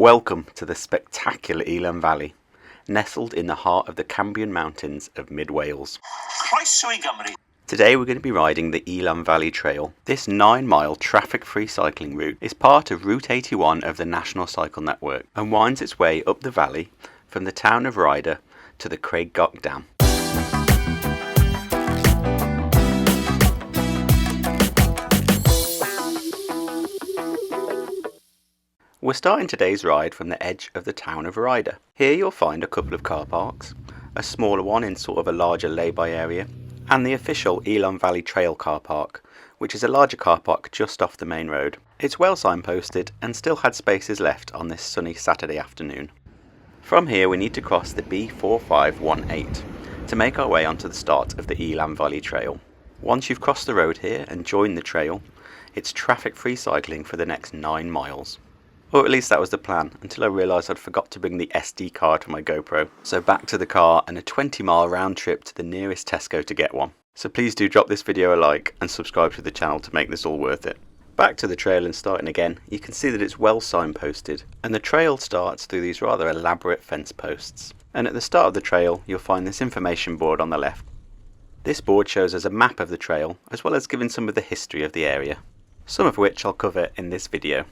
Welcome to the spectacular Elan Valley, nestled in the heart of the Cambrian mountains of mid-Wales. Today we're going to be riding the Elan Valley Trail. This 9-mile traffic-free cycling route is part of Route 81 of the National Cycle Network and winds its way up the valley from the town of Rhayader to the Craig Goch Dam. We're starting today's ride from the edge of the town of Rhayader. Here you'll find a couple of car parks, a smaller one in sort of a larger lay-by area, and the official Elan Valley Trail car park, which is a larger car park just off the main road. It's well signposted and still had spaces left on this sunny Saturday afternoon. From here we need to cross the B4518 to make our way onto the start of the Elan Valley Trail. Once you've crossed the road here and joined the trail, it's traffic-free cycling for the next 9 miles. Or at least that was the plan, until I realised I'd forgot to bring the SD card for my GoPro. So back to the car and a 20-mile round trip to the nearest Tesco to get one. So please do drop this video a like and subscribe to the channel to make this all worth it. Back to the trail and starting again, you can see that it's well signposted, and the trail starts through these rather elaborate fence posts. And at the start of the trail, you'll find this information board on the left. This board shows us a map of the trail, as well as giving some of the history of the area, some of which I'll cover in this video.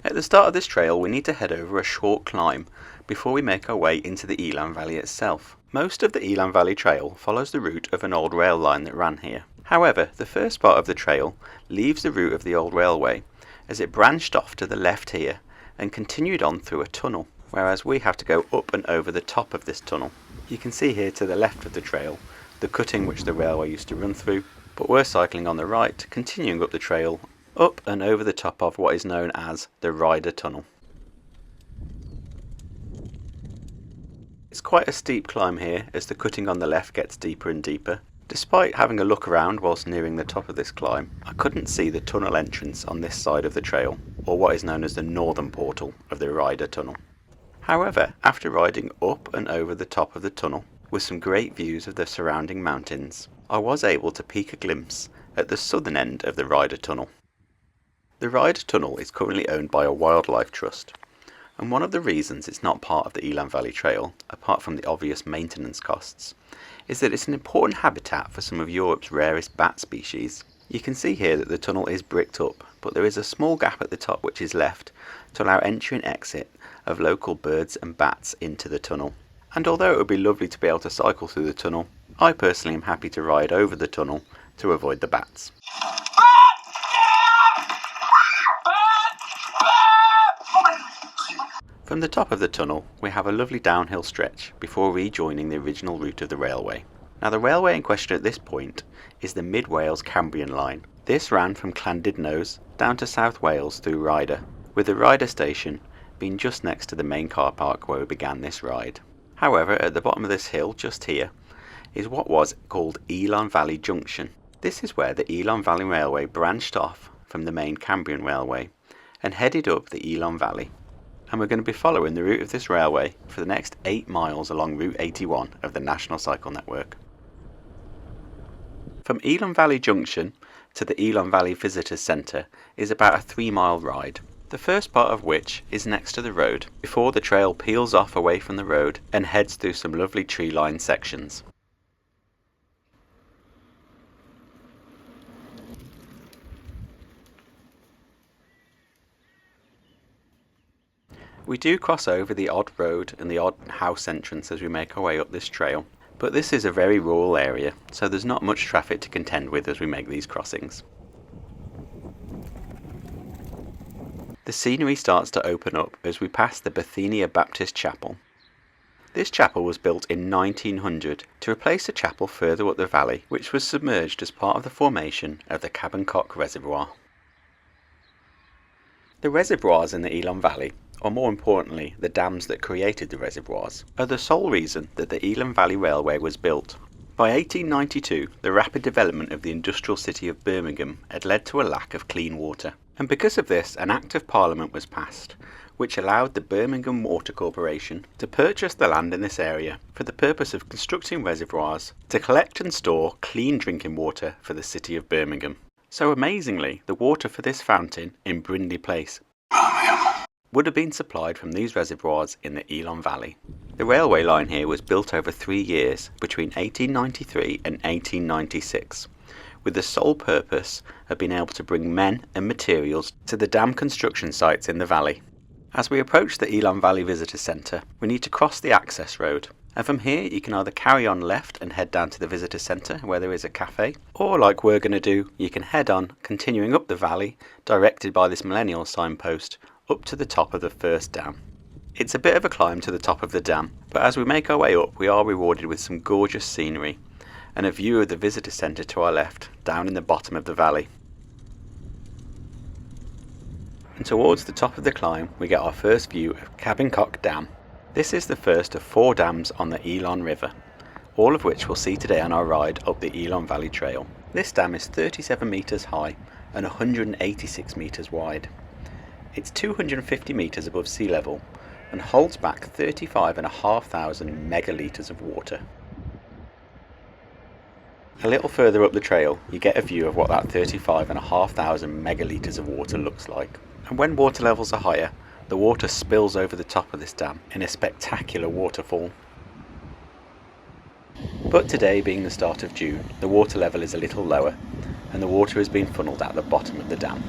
At the start of this trail we need to head over a short climb before we make our way into the Elan Valley itself. Most of the Elan Valley Trail follows the route of an old rail line that ran here. However, the first part of the trail leaves the route of the old railway as it branched off to the left here and continued on through a tunnel, whereas we have to go up and over the top of this tunnel. You can see here to the left of the trail the cutting which the railway used to run through, but we're cycling on the right, continuing up the trail up and over the top of what is known as the Rhayader Tunnel. It's quite a steep climb here as the cutting on the left gets deeper and deeper. Despite having a look around whilst nearing the top of this climb, I couldn't see the tunnel entrance on this side of the trail, or what is known as the northern portal of the Rhayader Tunnel. However, after riding up and over the top of the tunnel, with some great views of the surrounding mountains, I was able to peek a glimpse at the southern end of the Rhayader Tunnel. The Rhayader Tunnel is currently owned by a wildlife trust, and one of the reasons it's not part of the Elan Valley Trail, apart from the obvious maintenance costs, is that it's an important habitat for some of Europe's rarest bat species. You can see here that the tunnel is bricked up, but there is a small gap at the top which is left to allow entry and exit of local birds and bats into the tunnel. And although it would be lovely to be able to cycle through the tunnel, I personally am happy to ride over the tunnel to avoid the bats. From the top of the tunnel we have a lovely downhill stretch before rejoining the original route of the railway. Now the railway in question at this point is the Mid-Wales Cambrian line. This ran from Llandudnoes down to South Wales through Rhayader, with the Rhayader station being just next to the main car park where we began this ride. However, at the bottom of this hill just here is what was called Elan Valley Junction. This is where the Elan Valley Railway branched off from the main Cambrian Railway and headed up the Elan Valley. And we're going to be following the route of this railway for the next 8 miles along Route 81 of the National Cycle Network. From Elan Valley Junction to the Elan Valley Visitors Centre is about a 3-mile ride, the first part of which is next to the road, before the trail peels off away from the road and heads through some lovely tree-lined sections. We do cross over the odd road and the odd house entrance as we make our way up this trail, but this is a very rural area, so there's not much traffic to contend with as we make these crossings. The scenery starts to open up as we pass the Bethania Baptist Chapel. This chapel was built in 1900 to replace a chapel further up the valley, which was submerged as part of the formation of the Caban Coch Reservoir. The reservoirs in the Elan Valley, or more importantly the dams that created the reservoirs, are the sole reason that the Elan Valley Railway was built. By 1892 the rapid development of the industrial city of Birmingham had led to a lack of clean water, and because of this an Act of Parliament was passed which allowed the Birmingham Waterworks Corporation to purchase the land in this area for the purpose of constructing reservoirs to collect and store clean drinking water for the city of Birmingham. So amazingly, the water for this fountain in Brindley Place would have been supplied from these reservoirs in the Elan Valley. The railway line here was built over 3 years between 1893 and 1896, with the sole purpose of being able to bring men and materials to the dam construction sites in the valley. As we approach the Elan Valley Visitor Centre, we need to cross the access road, and from here you can either carry on left and head down to the Visitor Centre where there is a cafe, or like we're going to do, you can head on continuing up the valley, directed by this millennial signpost, up to the top of the first dam. It's a bit of a climb to the top of the dam, but as we make our way up we are rewarded with some gorgeous scenery and a view of the Visitor Centre to our left, down in the bottom of the valley. And towards the top of the climb we get our first view of Caban Coch Dam. This is the first of 4 dams on the Elan River, all of which we'll see today on our ride up the Elan Valley Trail. This dam is 37 metres high and 186 metres wide. It's 250 metres above sea level and holds back 35,500 megalitres of water. A little further up the trail you get a view of what that 35,500 megalitres of water looks like. And when water levels are higher, the water spills over the top of this dam in a spectacular waterfall. But today, being the start of June, the water level is a little lower and the water is being funneled out the bottom of the dam.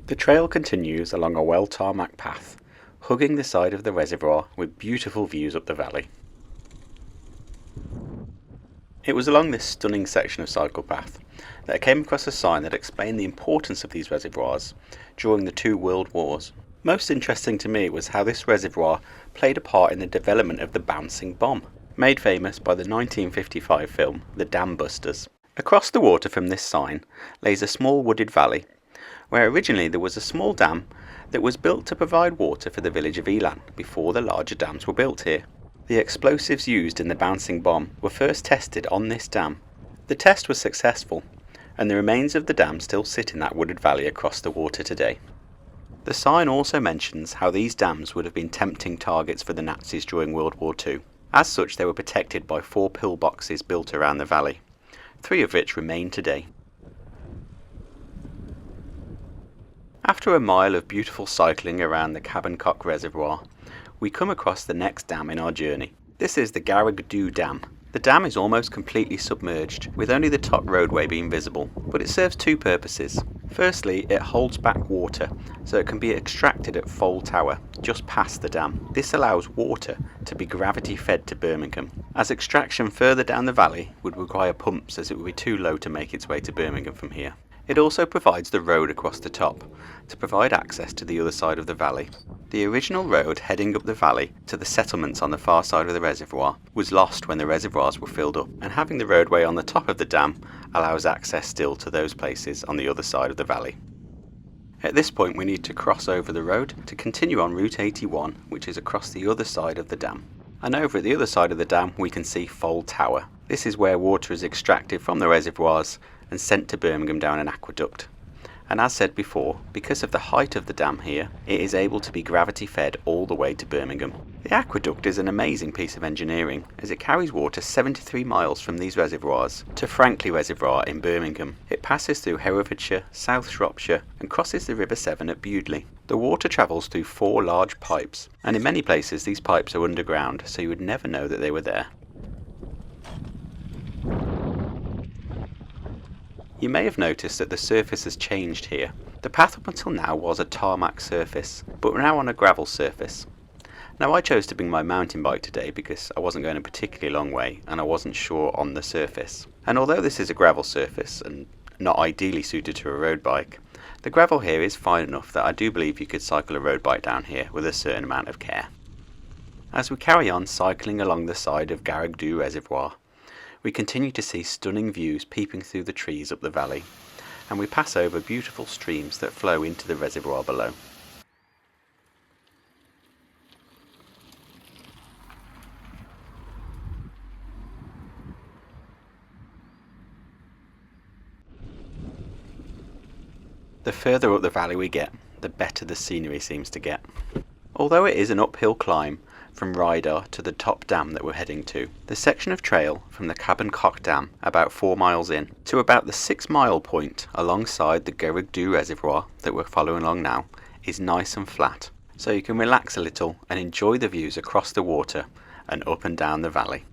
The trail continues along a well-tarmac path, hugging the side of the reservoir with beautiful views up the valley. It was along this stunning section of cycle path that I came across a sign that explained the importance of these reservoirs during the 2 world wars. Most interesting to me was how this reservoir played a part in the development of the bouncing bomb, made famous by the 1955 film The Dam Busters. Across the water from this sign lays a small wooded valley, where originally there was a small dam that was built to provide water for the village of Elan before the larger dams were built here. The explosives used in the bouncing bomb were first tested on this dam. The test was successful, and the remains of the dam still sit in that wooded valley across the water today. The sign also mentions how these dams would have been tempting targets for the Nazis during World War II. As such, they were protected by 4 pillboxes built around the valley, 3 of which remain today. After a mile of beautiful cycling around the Caban Coch Reservoir, we come across the next dam in our journey. This is the Garreg Ddu Dam. The dam is almost completely submerged, with only the top roadway being visible, but it serves 2 purposes. Firstly, it holds back water so it can be extracted at Foal Tower, just past the dam. This allows water to be gravity fed to Birmingham, as extraction further down the valley would require pumps as it would be too low to make its way to Birmingham from here. It also provides the road across the top to provide access to the other side of the valley. The original road heading up the valley to the settlements on the far side of the reservoir was lost when the reservoirs were filled up, and having the roadway on the top of the dam allows access still to those places on the other side of the valley. At this point we need to cross over the road to continue on Route 81, which is across the other side of the dam. And over at the other side of the dam we can see Foal Tower. This is where water is extracted from the reservoirs and sent to Birmingham down an aqueduct. And as said before, because of the height of the dam here, it is able to be gravity fed all the way to Birmingham. The aqueduct is an amazing piece of engineering, as it carries water 73 miles from these reservoirs to Frankley Reservoir in Birmingham. It passes through Herefordshire, South Shropshire and crosses the River Severn at Bewdley. The water travels through 4 large pipes, and in many places these pipes are underground, so you would never know that they were there. You may have noticed that the surface has changed here. The path up until now was a tarmac surface, but we're now on a gravel surface. Now I chose to bring my mountain bike today because I wasn't going a particularly long way and I wasn't sure on the surface. And although this is a gravel surface and not ideally suited to a road bike, the gravel here is fine enough that I do believe you could cycle a road bike down here with a certain amount of care. As we carry on cycling along the side of Garreg Ddu Reservoir, we continue to see stunning views peeping through the trees up the valley, and we pass over beautiful streams that flow into the reservoir below. The further up the valley we get, the better the scenery seems to get. Although it is an uphill climb from Rhayader to the top dam that we're heading to, the section of trail from the Caban Coch Dam about 4 miles in to about the 6 mile point alongside the Garreg Ddu Reservoir that we're following along now is nice and flat, so you can relax a little and enjoy the views across the water and up and down the valley.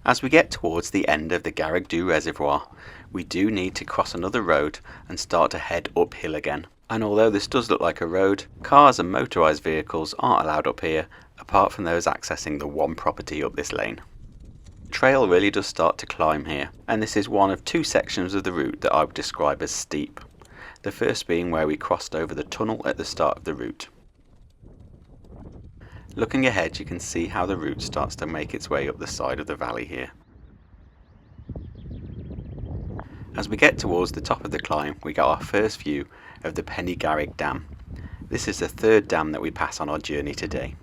As we get towards the end of the Garreg Ddu reservoir, we do need to cross another road and start to head uphill again. And although this does look like a road, cars and motorised vehicles aren't allowed up here, apart from those accessing the one property up this lane. The trail really does start to climb here, and this is one of two sections of the route that I would describe as steep. The first being where we crossed over the tunnel at the start of the route. Looking ahead, you can see how the route starts to make its way up the side of the valley here. As we get towards the top of the climb, we get our first view of the Pen Y Garreg Dam. This is the third dam that we pass on our journey today.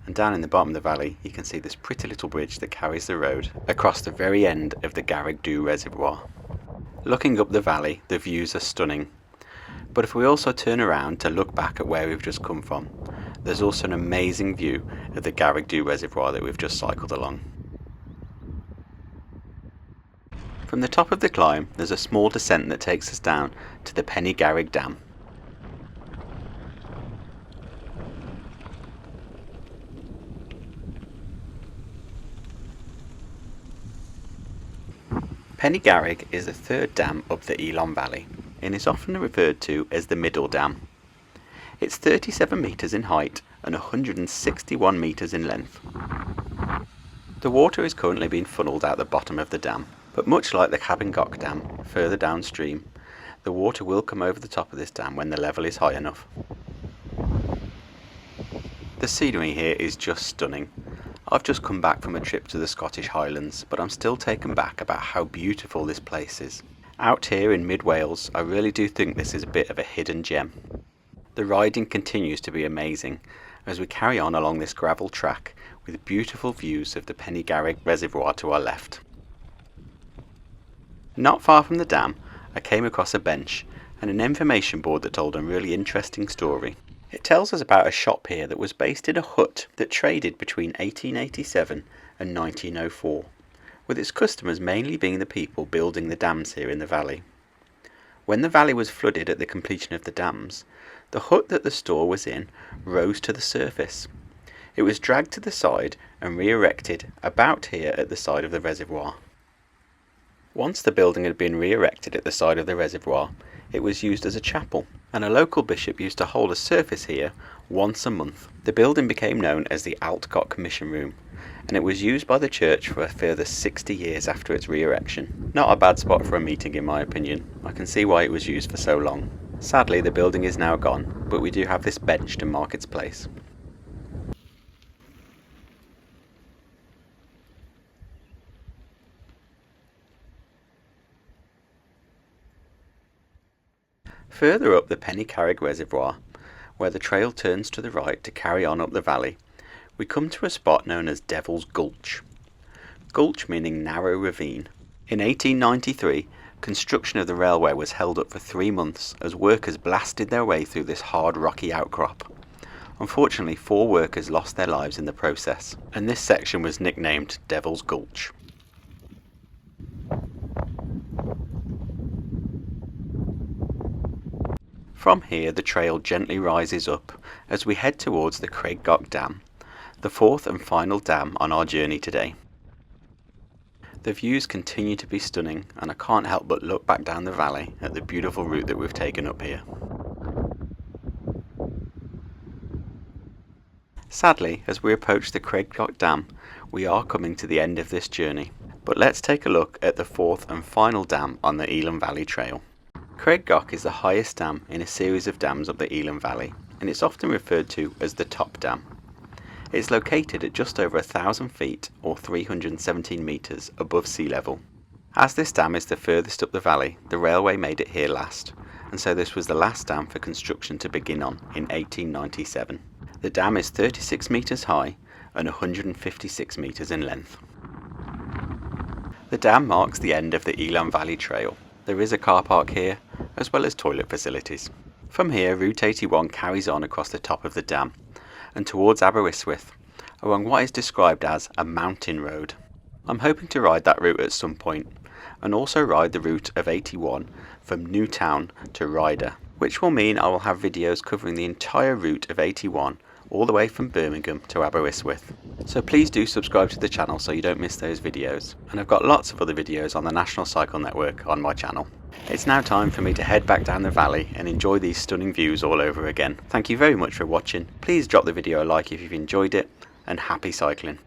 And down in the bottom of the valley, you can see this pretty little bridge that carries the road across the very end of the Garreg Ddu reservoir. Looking up the valley, the views are stunning. But if we also turn around to look back at where we've just come from, there's also an amazing view of the Garreg Ddu reservoir that we've just cycled along. From the top of the climb, there's a small descent that takes us down to the Pen Y Garreg Dam. Pen Y Garreg is the third dam up the Elan Valley and is often referred to as the Middle Dam. It's 37 metres in height and 161 metres in length. The water is currently being funnelled out the bottom of the dam, but much like the Caban Coch Dam further downstream, the water will come over the top of this dam when the level is high enough. The scenery here is just stunning. I've just come back from a trip to the Scottish Highlands, but I'm still taken back about how beautiful this place is. Out here in mid-Wales, I really do think this is a bit of a hidden gem. The riding continues to be amazing as we carry on along this gravel track with beautiful views of the Pen Y Garreg reservoir to our left. Not far from the dam, I came across a bench and an information board that told a really interesting story. It tells us about a shop here that was based in a hut that traded between 1887 and 1904, with its customers mainly being the people building the dams here in the valley. When the valley was flooded at the completion of the dams, the hut that the store was in rose to the surface. It was dragged to the side and re-erected about here at the side of the reservoir. Once the building had been re-erected at the side of the reservoir, it was used as a chapel, and a local bishop used to hold a service here once a month. The building became known as the Altcock Mission Room, and it was used by the church for a further 60 years after its re-erection. Not a bad spot for a meeting in my opinion. I can see why it was used for so long. Sadly, the building is now gone, but we do have this bench to mark its place. Further up the Pen Y Garreg reservoir, where the trail turns to the right to carry on up the valley, we come to a spot known as Devil's Gulch. Gulch meaning narrow ravine. In 1893, construction of the railway was held up for 3 months as workers blasted their way through this hard rocky outcrop. Unfortunately, 4 workers lost their lives in the process, and this section was nicknamed Devil's Gulch. From here the trail gently rises up as we head towards the Craig Goch Dam, the fourth and final dam on our journey today. The views continue to be stunning, and I can't help but look back down the valley at the beautiful route that we've taken up here. Sadly, as we approach the Craig Goch Dam, we are coming to the end of this journey, but let's take a look at the fourth and final dam on the Elan Valley Trail. Craig Goch is the highest dam in a series of dams up the Elan Valley, and it's often referred to as the top dam. It's located at just over 1,000 feet or 317 metres above sea level. As this dam is the furthest up the valley, the railway made it here last, and so this was the last dam for construction to begin on in 1897. The dam is 36 metres high and 156 metres in length. The dam marks the end of the Elan Valley Trail. There is a car park here, as well as toilet facilities. From here, Route 81 carries on across the top of the dam and towards Aberystwyth, along what is described as a mountain road. I'm hoping to ride that route at some point. and also ride the route of 81 from Newtown to Rhayader, which will mean I will have videos covering the entire route of 81 all the way from Birmingham to Aberystwyth. So please do subscribe to the channel so you don't miss those videos, and I've got lots of other videos on the National Cycle Network on my channel. It's now time for me to head back down the valley and enjoy these stunning views all over again. Thank you very much for watching. Please drop the video a like if you've enjoyed it, and happy cycling.